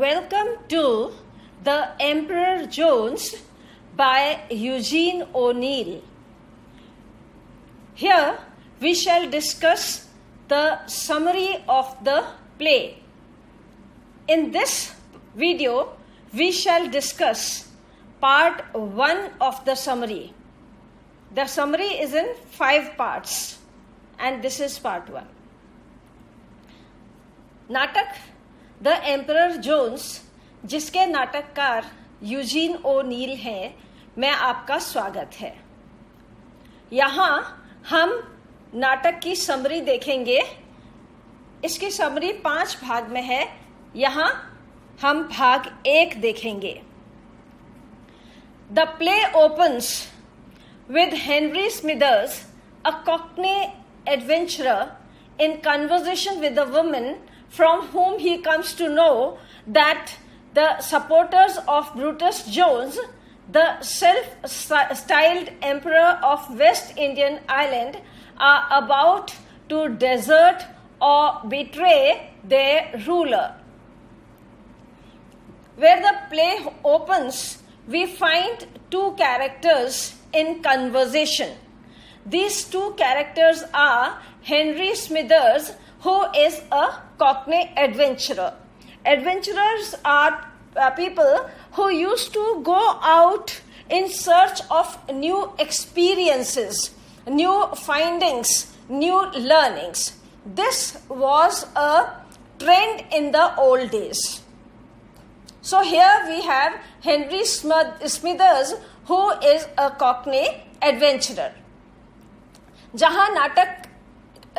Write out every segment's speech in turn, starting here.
Welcome to The Emperor Jones by Eugene O'Neill. Here we shall discuss the summary of the play. In this video, we shall discuss part 1 of the summary. The summary is in 5 parts and this is part 1. नाटक the emperor Jones, जिसके नाटककार Eugene O'Neill हैं, में आपका स्वागत है। यहाँ हम नाटक की समरी देखेंगे। इसकी समरी 5 भाग में है। यहाँ हम भाग 1 देखेंगे। The play opens with Henry Smithers, a Cockney adventurer, in conversation with a woman from whom he comes to know that the supporters of Brutus Jones, the self-styled emperor of West Indian Island, are about to desert or betray their ruler. Where the play opens, we find 2 characters in conversation. These 2 characters are Henry Smithers, who is a Cockney adventurer. Adventurers are people who used to go out in search of new experiences, new findings, new learnings. This was a trend in the old days. So here we have Henry Smithers, who is a Cockney adventurer. जहाँ नाटक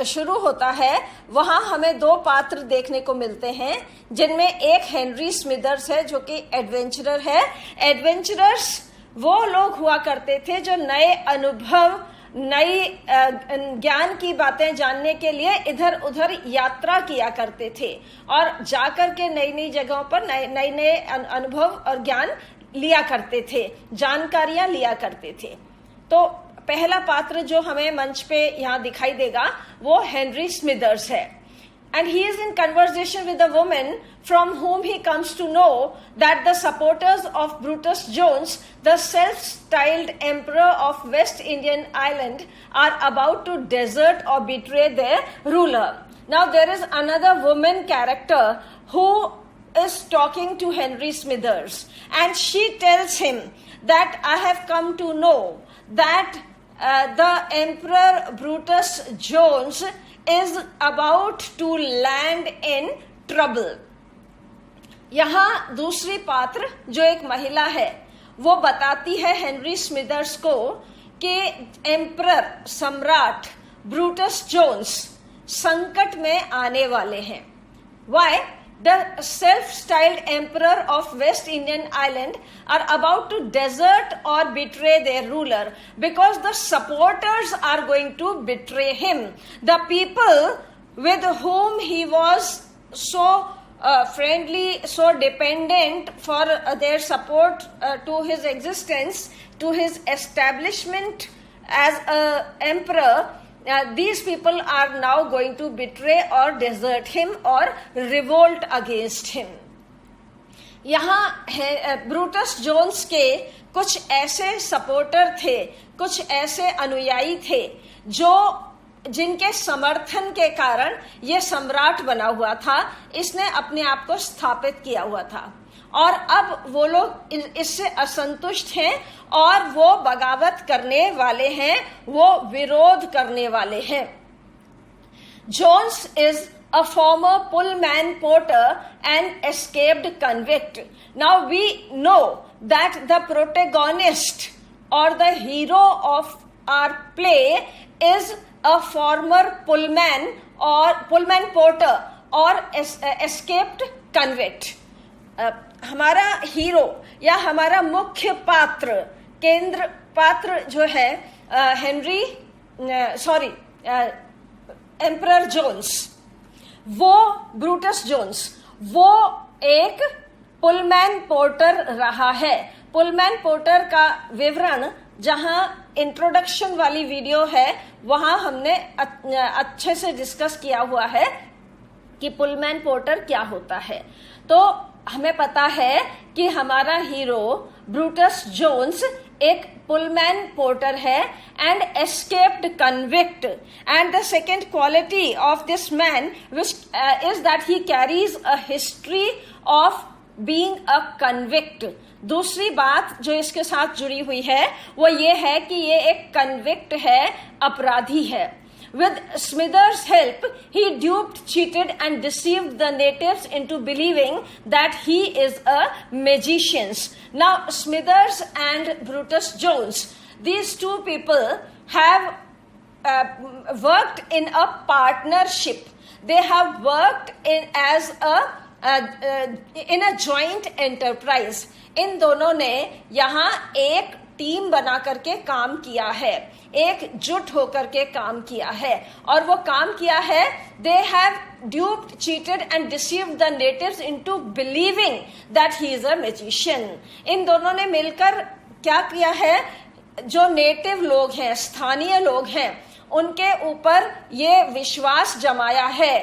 शुरू होता है वहाँ हमें 2 पात्र देखने को मिलते हैं, जिनमें एक हेनरी स्मिथर्स है जो कि एडवेंचरर है। एडवेंचरर्स वो लोग हुआ करते थे जो नए अनुभव, नई ज्ञान की बातें जानने के लिए इधर उधर यात्रा किया करते थे और जाकर के नई नई जगहों पर नए अनुभव और ज्ञान लिया करते थे, जानकारियां लिया करते थे। तो पहला पात्र जो हमें मंच पे यहाँ दिखाई देगा वो हेनरी स्मिथर्स है। And he is in conversation with a woman from whom he comes to know that the supporters of Brutus Jones, the self-styled emperor of West Indian Island, are about to desert or betray their ruler. Now there is another woman character who is talking to Henry Smithers, and she tells him that I have come to know that the Emperor Brutus Jones is about to land in trouble. यहाँ दूसरी पात्र जो एक महिला है वो बताती है हेनरी स्मिथर्स को कि एम्परर, सम्राट ब्रूटस जोन्स संकट में आने वाले हैं। Why? The self-styled emperor of West Indian Island are about to desert or betray their ruler because the supporters are going to betray him. The people with whom he was so friendly, so dependent for their support to his existence, to his establishment as an emperor, these people are now going to betray or desert him or revolt against him. यहाँ Brutus Jones के कुछ ऐसे supporter थे, कुछ ऐसे अनुयायी थे जिनके समर्थन के कारण ये सम्राट बना हुआ था, इसने अपने आप को स्थापित किया हुआ था और अब वो लोग इससे असंतुष्ट हैं और वो बगावत करने वाले हैं, वो विरोध करने वाले हैं। Jones is a former pullman porter and escaped convict. Now we know that the protagonist or the hero of our play is a former pullman porter or escaped convict. हमारा हीरो या हमारा मुख्य पात्र, केंद्र पात्र जो है एम्परर जोन्स, वो ब्रूटस जोन्स, वो एक पुलमैन पोर्टर रहा है। पुलमैन पोर्टर का विवरण जहां इंट्रोडक्शन वाली वीडियो है वहां हमने अच्छे से डिस्कस किया हुआ है कि पुलमैन पोर्टर क्या होता है। तो हमें पता है कि हमारा हीरो ब्रूटस जोन्स एक पुलमैन पोर्टर है and escaped convict, and the second quality of this man which is that he carries a history of being a convict. दूसरी बात जो इसके साथ जुड़ी हुई है वो ये है कि ये एक कन्विक्ट है, अपराधी है। With Smithers' help, he duped, cheated and deceived the natives into believing that he is a magician. Now, Smithers and Brutus Jones, these two people have worked in a partnership. They have worked in a joint enterprise. इन दोनों ने यहाँ एक team बना करके काम किया है, एकजुट होकर के काम किया है, और वो काम किया है, they have duped, cheated and deceived the natives into believing that he is a magician. इन दोनों ने मिलकर क्या किया है, जो नेटिव लोग हैं, स्थानीय लोग हैं, उनके ऊपर ये विश्वास जमाया है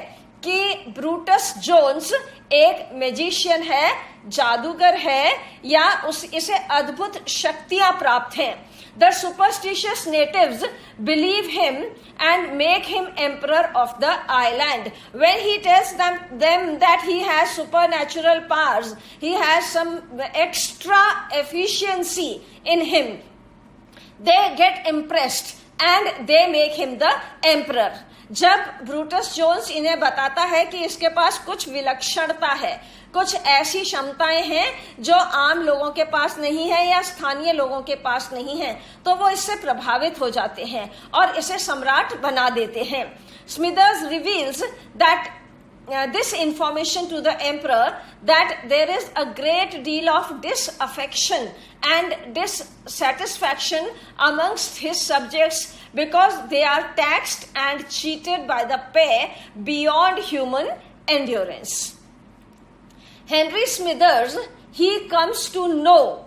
कि ब्रूटस जोन्स एक मैजिशियन है, जादूगर है, या इसे अद्भुत शक्तियां प्राप्त हैं। The superstitious natives believe him and make him emperor of the island. When he tells them that he has supernatural powers, he has some extra efficiency in him, they get impressed and they make him the emperor. जब Brutus Jones इन्हें बताता है कि इसके पास कुछ विलक्षणता है, कुछ ऐसी क्षमताएं हैं जो आम लोगों के पास नहीं है या स्थानीय लोगों के पास नहीं है, तो वो इससे प्रभावित हो जाते हैं और इसे सम्राट बना देते हैं। Smithers reveals that this information to the emperor that there is a great deal of disaffection and dissatisfaction amongst his subjects because they are taxed and cheated by the pay beyond human endurance. Henry Smithers, he comes to know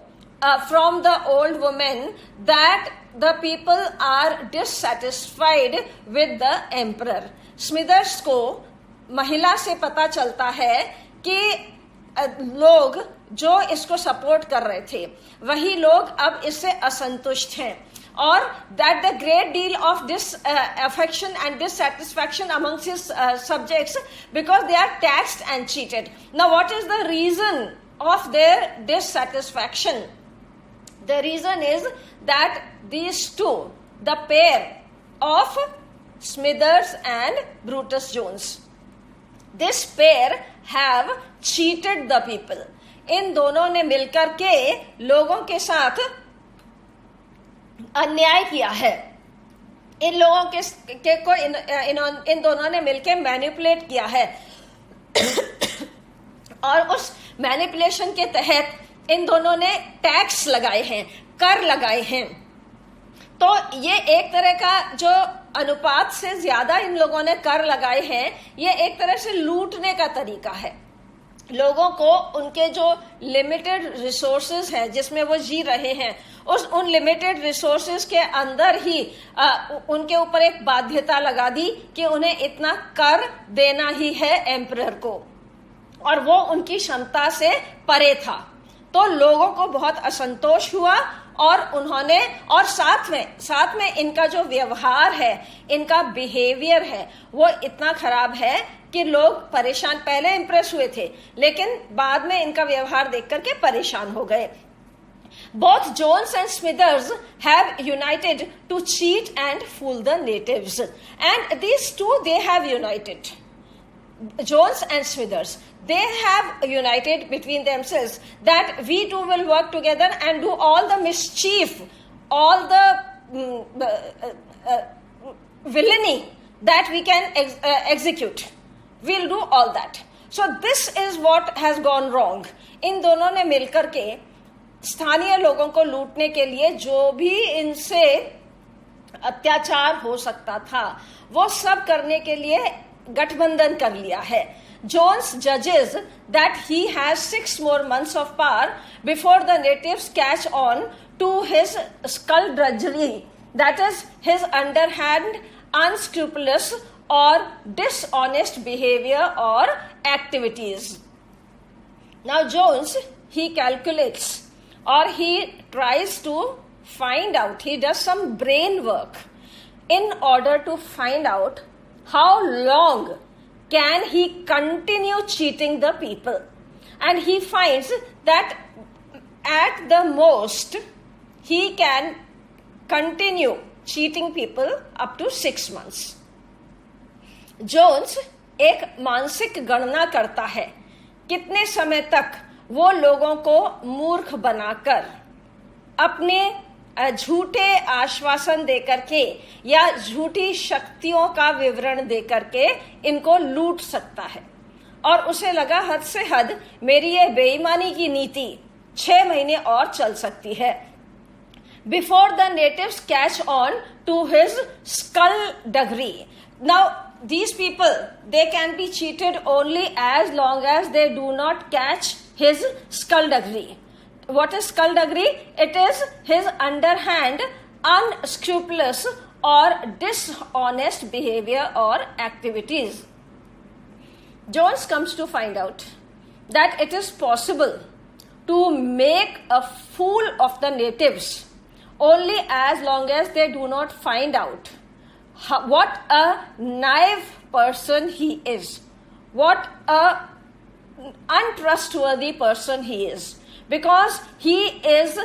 from the old woman that the people are dissatisfied with the emperor. Smithers को महिला से पता चलता है कि लोग जो इसको सपोर्ट कर रहे थे वही लोग अब इससे असंतुष्ट हैं, और that the great deal of disaffection and dissatisfaction amongst his subjects because they are taxed and cheated. Now, what is the reason of their dissatisfaction? The reason is that these two, the pair of Smithers and Brutus Jones, this pair have cheated the people. इन दोनों ने मिलकर के लोगों के साथ अन्याय किया है। इन लोगों को इन दोनों ने मिलकर मैनिपुलेट किया है और उस मैनिपुलेशन के तहत इन दोनों ने टैक्स लगाए हैं, कर लगाए हैं। तो ये एक तरह का जो अनुपात से ज्यादा इन लोगों ने कर लगाए हैं, ये एक तरह से लूटने का तरीका है। लोगों को उनके जो लिमिटेड रिसोर्सेज हैं जिसमें वो जी रहे हैं, उन लिमिटेड रिसोर्सेज के अंदर ही उनके ऊपर एक बाध्यता लगा दी कि उन्हें इतना कर देना ही है एम्परर को, और वो उनकी क्षमता से परे था। तो लोगों को बहुत असंतोष हुआ और उन्होंने, और साथ में इनका जो व्यवहार है, इनका बिहेवियर है, वो इतना खराब है कि लोग परेशान, पहले इंप्रेस हुए थे लेकिन बाद में इनका व्यवहार देख करके परेशान हो गए। Both Jones and Smithers have united to cheat and fool the natives, and these two, they have united. Jones and Smithers, they have united between themselves that we two will work together and do all the mischief, all the villainy that we can execute. We'll do all that. So this is what has gone wrong. इन दोनों ने मिलकर के स्थानीय लोगों को लूटने के लिए जो भी इनसे अत्याचार हो सकता था वो सब करने के लिए गठबंधन कर लिया है। Jones judges that he has 6 more months of power before the natives catch on to his skullduggery, that is his underhand, unscrupulous or dishonest behavior or activities. Now Jones, he calculates or he tries to find out, he does some brain work in order to find out how long can he continue cheating the people. And he finds that at the most he can continue cheating people up to 6 months. Jones एक मानसिक गणना करता है कितने समय तक वो लोगों को मूर्ख बनाकर अपने झूठे आश्वासन देकर के या झूठी शक्तियों का विवरण देकर के इनको लूट सकता है। और उसे लगा हद से हद मेरी ये बेईमानी की नीति 6 महीने और चल सकती है। Before the natives catch on to his skullduggery. Now these people, they can be cheated only as long as they do not catch his skullduggery. What is skullduggery? It is his underhand, unscrupulous or dishonest behavior or activities. Jones comes to find out that it is possible to make a fool of the natives only as long as they do not find out what a naive person he is, what a untrustworthy person he is, because he is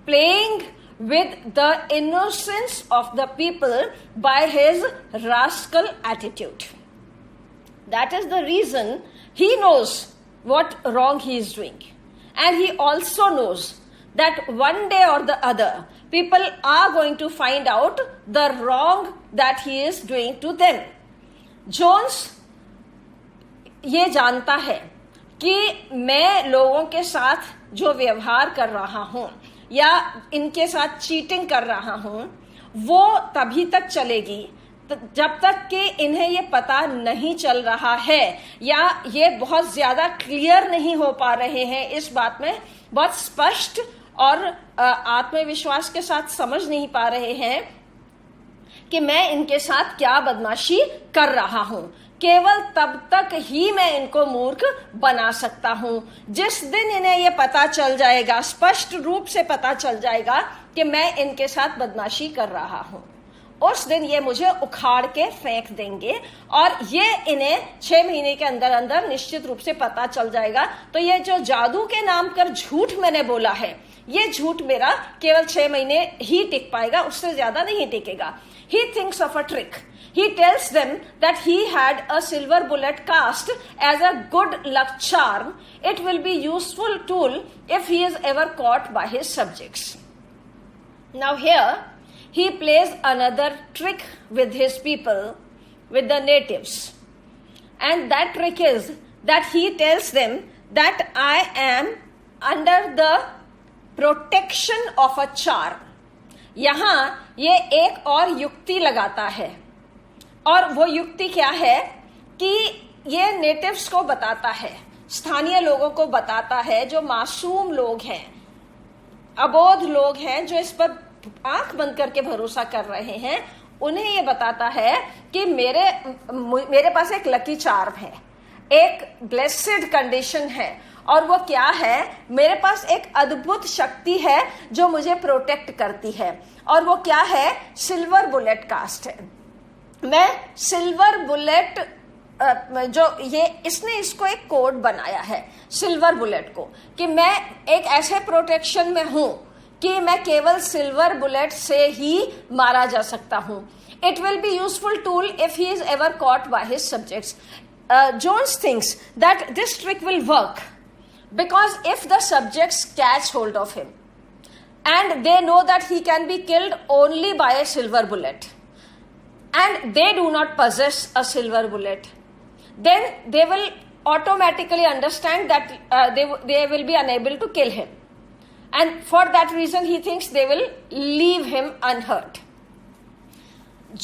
playing with the innocence of the people by his rascal attitude. That is the reason he knows what wrong he is doing. And he also knows that one day or the other, people are going to find out the wrong that he is doing to them. Jones ये जानता है कि मैं लोगों के साथ जो व्यवहार कर रहा हूं या इनके साथ चीटिंग कर रहा हूं वो तभी तक चलेगी जब तक कि इन्हें ये पता नहीं चल रहा है या ये बहुत ज्यादा क्लियर नहीं हो पा रहे हैं, इस बात में बहुत स्पष्ट और आत्मविश्वास के साथ समझ नहीं पा रहे हैं कि मैं इनके साथ क्या बदमाशी कर रहा हूं। केवल तब तक ही मैं इनको मूर्ख बना सकता हूं। जिस दिन इन्हें यह पता चल जाएगा, स्पष्ट रूप से पता चल जाएगा कि मैं इनके साथ बदमाशी कर रहा हूं, उस दिन ये मुझे उखाड़ के फेंक देंगे और ये इन्हें 6 महीने के अंदर अंदर निश्चित रूप से पता चल जाएगा। तो ये जो जादू के नाम पर झूठ मैंने बोला है, ये झूठ मेरा केवल 6 महीने ही टिक पाएगा, उससे ज्यादा नहीं टिकेगा। He thinks of a trick. He tells them that he had a silver bullet cast as a good luck charm. It will be useful tool if he is ever caught by his subjects. Now here, he plays another trick with his people, with the natives. And that trick is that he tells them that I am under the protection of a charm. यहां ये एक और युक्ति लगाता है और वो युक्ति क्या है कि ये नेटिव्स को बताता है, स्थानीय लोगों को बताता है, जो मासूम लोग हैं, अबोध लोग हैं, जो इस पर आंख बंद करके भरोसा कर रहे हैं, उन्हें ये बताता है कि मेरे पास एक लकी चार्म है, एक ब्लेस्ड कंडीशन है। और वो क्या है? मेरे पास एक अद्भुत शक्ति है जो मुझे प्रोटेक्ट करती है। और वो क्या है? सिल्वर बुलेट कास्ट है। मैं सिल्वर बुलेट जो इसने इसको एक कोड बनाया है सिल्वर बुलेट को, कि मैं एक ऐसे प्रोटेक्शन में हूं कि मैं केवल सिल्वर बुलेट से ही मारा जा सकता हूं। It will be useful tool if he is ever caught by his subjects. Jones thinks that this trick will work because if the subjects catch hold of him and they know that he can be killed only by a silver bullet and they do not possess a silver bullet, then they will automatically understand that they will be unable to kill him, and for that reason he thinks they will leave him unhurt.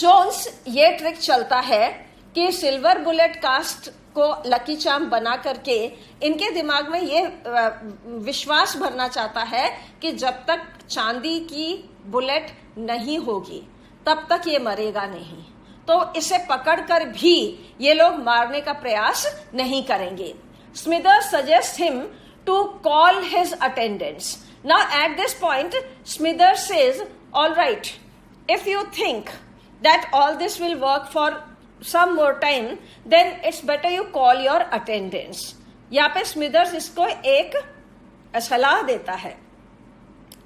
Jones ये trick चलता है कि silver bullet cast को lucky charm बना करके इनके दिमाग में ये विश्वास भरना चाहता है कि जब तक चांदी की बुलेट नहीं होगी तब तक ये मरेगा नहीं, तो इसे पकड़कर भी ये लोग मारने का प्रयास नहीं करेंगे. Smithers suggest him to call his attendants. Now at this point, Smithers says, all right, if you think that all this will work for some more time, then it's better you call your attendants. यहाँ पे स्मिदर्स इसको एक सलाह देता है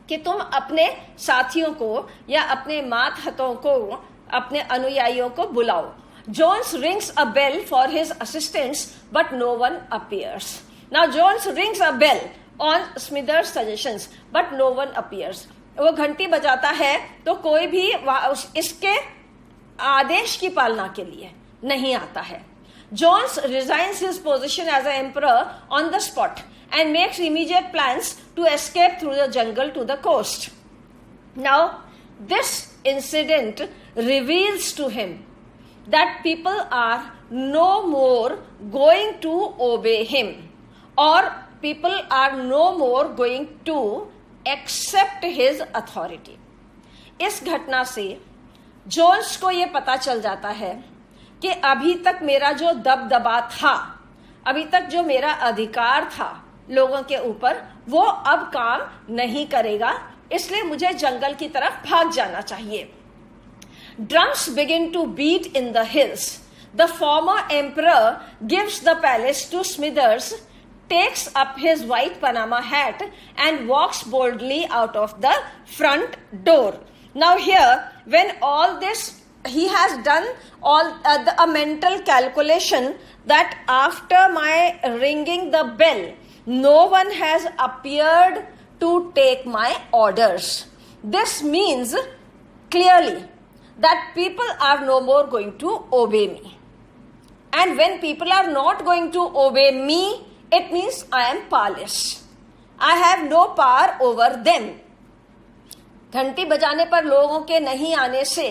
कि तुम अपने साथियों को या अपने मातहतों को, अपने अनुयायियों को बुलाओ. Jones rings a bell for his assistants, but no one appears. Now Jones rings a bell on Smithers' suggestions, but no one appears. वो घंटी बजाता है तो कोई भी इसके आदेश की पालना के लिए नहीं आता है. Jones resigns his position as an emperor on the spot and makes immediate plans to escape through the jungle to the coast. Now, this incident reveals to him that people are no more going to obey him, or people are no more going to accept his authority. इस घटना से Jones को यह पता चल जाता है कि अभी तक मेरा जो दबदबा था, अभी तक जो मेरा अधिकार था लोगों के ऊपर, वो अब काम नहीं करेगा, इसलिए मुझे जंगल की तरफ भाग जाना चाहिए. Drums begin to beat in the hills. The former emperor gives the palace to Smithers, takes up his white Panama hat and walks boldly out of the front door. Now here, when all this, he has done a mental calculation that after my ringing the bell, no one has appeared to take my orders. This means clearly that people are no more going to obey me. And when people are not going to obey me, it means I am powerless. I have no power over them. घंटी बजाने पर लोगों के नहीं आने से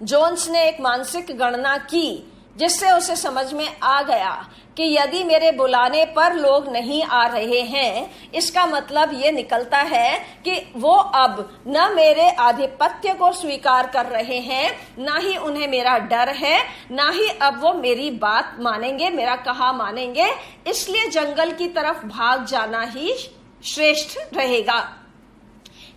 Jones ने एक मानसिक गणना की, जिससे उसे समझ में आ गया कि यदि मेरे बुलाने पर लोग नहीं आ रहे हैं, इसका मतलब ये निकलता है कि वो अब न मेरे आधिपत्य को स्वीकार कर रहे हैं, ना ही उन्हें मेरा डर है, ना ही अब वो मेरी बात मानेंगे, मेरा कहा मानेंगे. इसलिए जंगल की तरफ भाग जाना ही श्रेष्ठ रहेगा.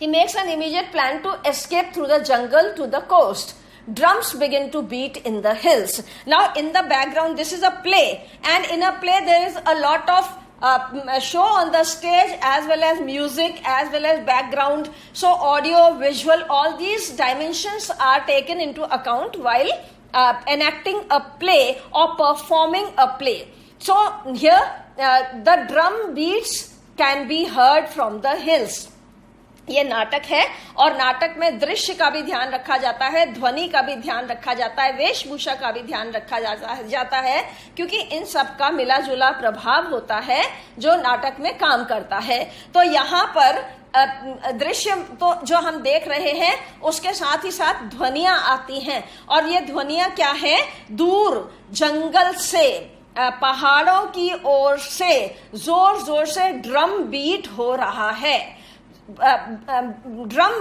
He makes an immediate plan to escape through the jungle to the coast. Drums begin to beat in the hills. Now in the background, this is a play, and in a play there is a lot of show on the stage, as well as music, as well as background. So audio, visual, all these dimensions are taken into account while enacting a play or performing a play. So here the drum beats can be heard from the hills. ये नाटक है और नाटक में दृश्य का भी ध्यान रखा जाता है, ध्वनि का भी ध्यान रखा जाता है, वेशभूषा का भी ध्यान रखा जाता है, क्योंकि इन सब का मिला जुला प्रभाव होता है जो नाटक में काम करता है. तो यहाँ पर दृश्य तो जो हम देख रहे हैं उसके साथ ही साथ ध्वनियां आती हैं, और ये ध्वनियां क्या है, दूर जंगल से, पहाड़ों की ओर से जोर जोर से ड्रम बीट हो रहा है. ड्रम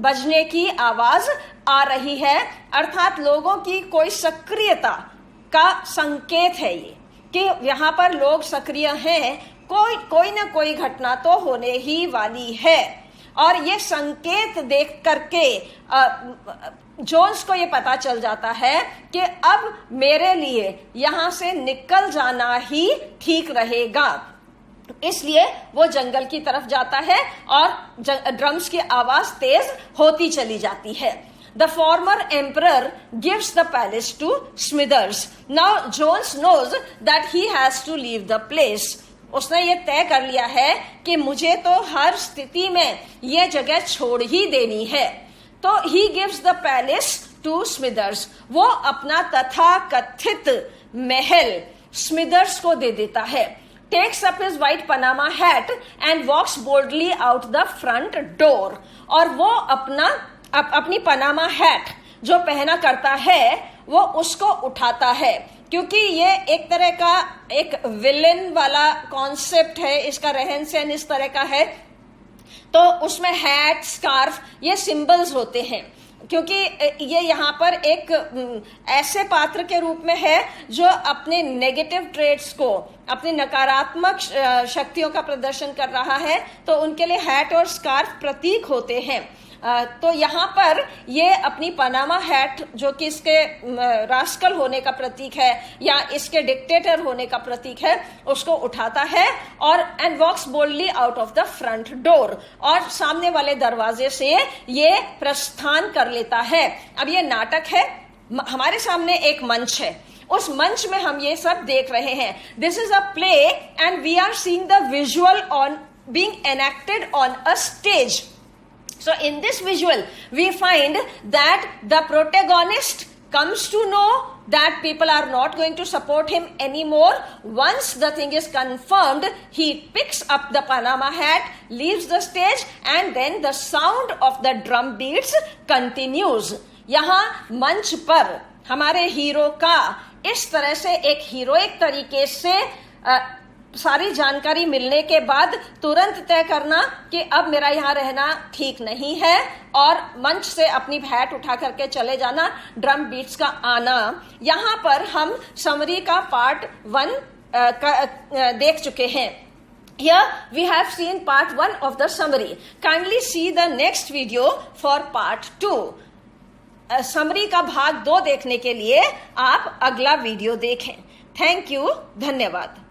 बजने की आवाज आ रही है, अर्थात लोगों की कोई सक्रियता का संकेत है ये कि यहाँ पर लोग सक्रिय हैं, कोई ना कोई घटना तो होने ही वाली है. और ये संकेत देख करके जोन्स को ये पता चल जाता है कि अब मेरे लिए यहाँ से निकल जाना ही ठीक रहेगा. इसलिए वो जंगल की तरफ जाता है और ड्रम्स की आवाज तेज होती चली जाती है. The former emperor gives the palace to Smithers. Now Jones knows that he has to leave the place. उसने ये तय कर लिया है कि मुझे तो हर स्थिति में ये जगह छोड़ ही देनी है. तो he gives the palace to Smithers. वो अपना तथा कथित महल स्मिदर्स को दे देता है. Takes up his white Panama hat and walks boldly out the front door. और वो अपनी पनामा हैट जो पहना करता है वो उसको उठाता है, क्योंकि ये एक तरह का एक विलेन वाला कॉन्सेप्ट है, इसका रहन सहन इस तरह का है. तो उसमें हैट, स्कार्फ ये सिंबल्स होते हैं. क्योंकि ये यहाँ पर एक ऐसे पात्र के रूप में है जो अपने नेगेटिव ट्रेड्स को, अपनी नकारात्मक शक्तियों का प्रदर्शन कर रहा है, तो उनके लिए हैट और स्कार्फ प्रतीक होते हैं। तो यहाँ पर ये अपनी पनामा हैट, जो कि इसके रास्कल होने का प्रतीक है या इसके डिक्टेटर होने का प्रतीक है, उसको उठाता है और and walks boldly out of the front door, और सामने वाले दरवाजे से ये प्रस्थान कर लेता है। अब ये नाटक है, हमारे सामने एक मंच है, उस मंच में हम ये सब देख रहे हैं। This is a play and we are seeing the visual on being enacted on a stage. So in this visual, we find that the protagonist comes to know that people are not going to support him anymore. Once the thing is confirmed, he picks up the Panama hat, leaves the stage, and then the sound of the drum beats continues. यहाँ मंच पर हमारे hero का इस तरह से एक heroic तरीके से सारी जानकारी मिलने के बाद तुरंत तय करना कि अब मेरा यहाँ रहना ठीक नहीं है, और मंच से अपनी हैट उठा करके चले जाना, ड्रम बीट्स का आना। यहाँ पर हम समरी का पार्ट 1 देख चुके हैं। Here we have seen part 1 of the summary. Kindly see the next video for part 2. Summary का भाग 2 देखने के लिए आप अगला वीडियो देखें। थैंक यू, धन्यवाद।